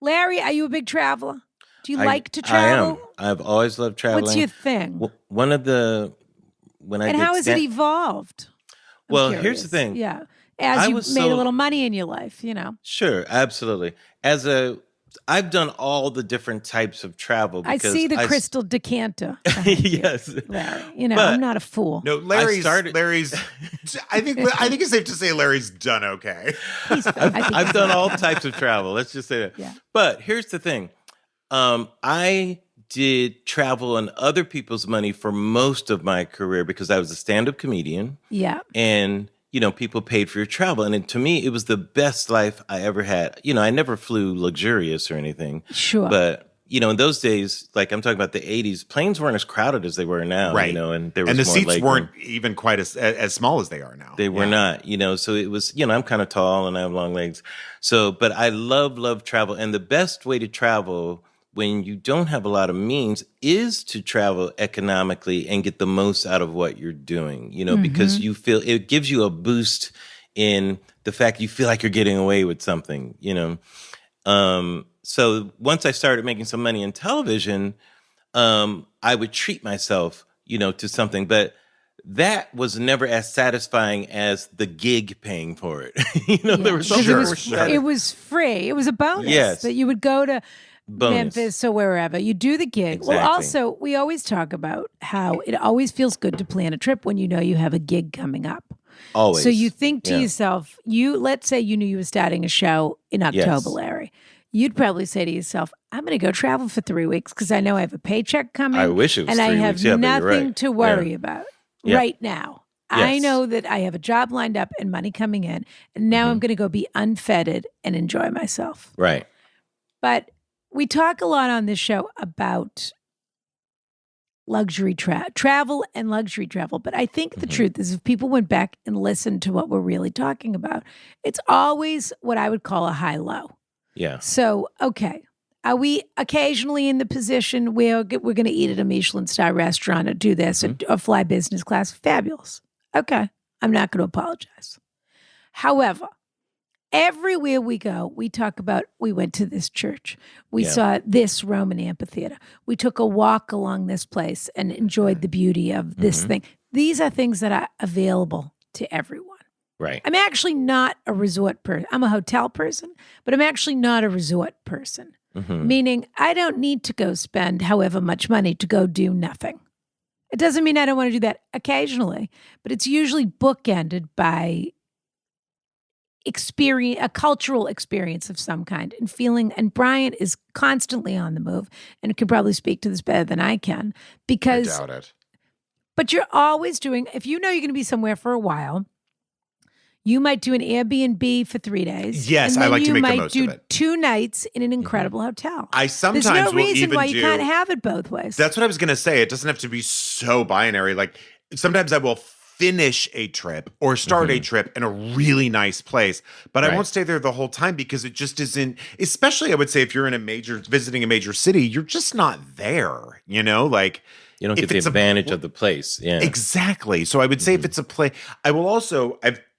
Larry, are you a big traveler? Do you I, like to I travel? am. I've always loved traveling. What's your thing? One of the when I And did how has it evolved? I'm well, here's the curious. thing. Yeah. As I you was made a so little money in your life, sure, absolutely. I've done all the different types of travel I because see the crystal decanter behind yes, you, Larry. I'm but not a fool. No, Larry's. I think it's safe to say Larry's done okay. I've done all types of travel. Let's just say that. Yeah. But here's the thing. I did travel on other people's money for most of my career because I was a stand-up comedian. Yeah. And, people paid for your travel. And to me, it was the best life I ever had. I never flew luxurious or anything. Sure. But, in those days, like I'm talking about the 80s, planes weren't as crowded as they were now. Right. And there was and the more seats legroom. weren't even quite as small as they are now. They were not, so it was, I'm kind of tall and I have long legs. So, but I love travel. And the best way to travel when you don't have a lot of means is to travel economically and get the most out of what you're doing, because you feel it gives you a boost in the fact you feel like you're getting away with something, So once I started making some money in television, I would treat myself, to something, but that was never as satisfying as the gig paying for it. There was something it was free. It was a bonus Yes. that you would go to Memphis or wherever. You do the gig. Exactly. Well, also, we always talk about how it always feels good to plan a trip when you know you have a gig coming up. Always. So you think to yourself, let's say you knew you were starting a show in October, Yes. Larry. You'd probably say to yourself, I'm going to go travel for 3 weeks because I know I have a paycheck coming. I wish it was and 3 I have weeks. Yeah, but you're nothing right. to worry Yeah. about Yeah. right now. I Yes. know that I have a job lined up and money coming in, and now I'm going to go be unfettered and enjoy myself. Right. But we talk a lot on this show about luxury travel and luxury travel. But I think the truth is if people went back and listened to what we're really talking about, it's always what I would call a high-low. Yeah. So, okay, are we occasionally in the position where we're going to eat at a Michelin star restaurant or do this or fly business class? Fabulous. Okay, I'm not going to apologize. However, everywhere we go, we talk about we went to this church. We saw this Roman amphitheater. We took a walk along this place and enjoyed the beauty of this thing. These are things that are available to everyone. Right. I'm actually not a resort person. I'm a hotel person, but I'm actually not a resort person. Meaning I don't need to go spend however much money to go do nothing. It doesn't mean I don't want to do that occasionally, but it's usually bookended by a cultural experience of some kind and feeling. And Brian is constantly on the move and can probably speak to this better than I can because I doubt it. But you're always doing, if you know you're going to be somewhere for a while, you might do an Airbnb for 3 days. Yes, and I then like to make the you most might of do it. 2 nights in an incredible hotel. I sometimes There's no will reason even why do. you can't have it both ways. That's what I was going to say. It doesn't have to be so binary. Like sometimes I will finish a trip or start a trip in a really nice place, but I won't stay there the whole time because it just isn't, especially I would say if you're visiting a major city, you're just not there, like You don't get the advantage of the place. Yeah. Exactly. So I would say if it's a place,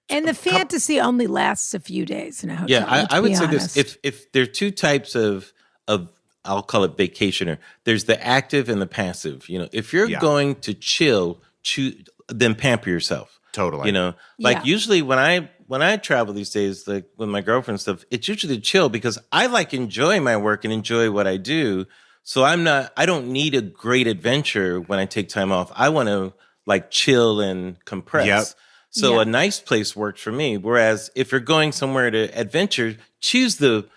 and the fantasy only lasts a few days in a hotel. Yeah, I would say honest. this. If there are 2 types of I'll call it vacationer, there's the active and the passive. If you're going to chill, then pamper yourself. Totally. Usually when I travel these days, like with my girlfriend and stuff, it's usually chill because I like enjoy my work and enjoy what I do. So I don't need a great adventure when I take time off. I want to like chill and compress. Yep. So a nice place works for me. Whereas if you're going somewhere to adventure, choose the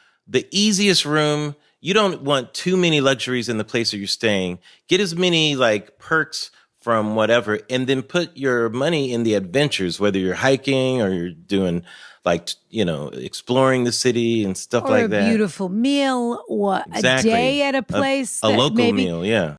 easiest room. You don't want too many luxuries in the place where you're staying. Get as many like perks from whatever, and then put your money in the adventures, whether you're hiking or you're doing like, exploring the city and stuff or like that. Or a beautiful meal or Exactly. a day at a place. A local maybe, meal, yeah.